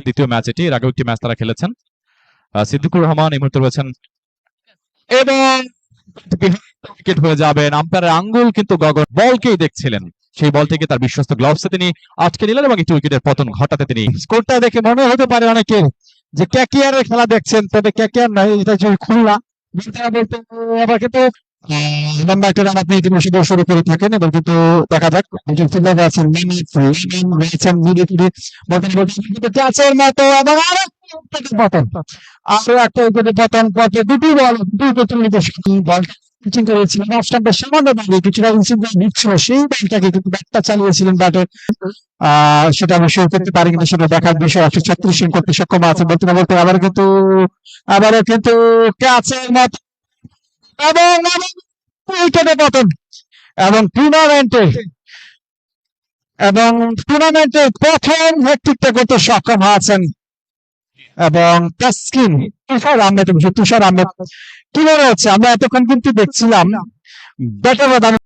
দ্বিতীয় ম্যাচ এটি, এর আগেও একটি ম্যাচ তারা খেলেছেন। সিদ্দিকুর রহমান এই মুহূর্তে রয়েছেন এবং উইকেট হয়ে যাবেন। আম্পায়ারের আঙ্গুল কিন্তু গগন বলকেই দেখছিলেন, সেই বল থেকে তার বিশ্বস্ত গ্লাভসে তিনি আটকে নিলেন এবং একটি উইকেটের পতন ঘটাতে তিনি। স্কোরটা দেখে মনে হতে পারে অনেকের যে কেকেআর খেলা দেখছেন, তবে কেকেআর নয়, এটা যে খুলনা। বলতে আবার কিন্তু লম্বা একটা রান আপনি ইতিমধ্যে শুরু করে থাকেন এবং কিন্তু দেখা যাক একজন ফিল্ডার আছেন রয়েছেন মিডিয়েটলি ক্যাচের মতো এবং পতন, আরো একটা উইকেটের পতন পথে দুটি বল বল পিচিং করেছিলেন অফ স্টাম্পের সামান্য বাইরে কিছুটা দিচ্ছিল, সেই বলটাকে কিন্তু ব্যাটটা চালিয়েছিলেন ব্যাটে। সেটা অবশ্যই করতে পারে কিন্তু সেটা দেখার বিষয়। 136 রান করতে সক্ষম আছে বলতে না বলতে আবারও কিন্তু ক্যাচের মতো এবং উইকেটে পতন এবং টুর্নামেন্টে প্রথম হ্যাটট্রিকটা করতে সক্ষম হয়েছেন এবং তুষার আহমেদ কি মনে হচ্ছে? আমরা এতক্ষণ কিন্তু দেখছিলাম ব্যাটার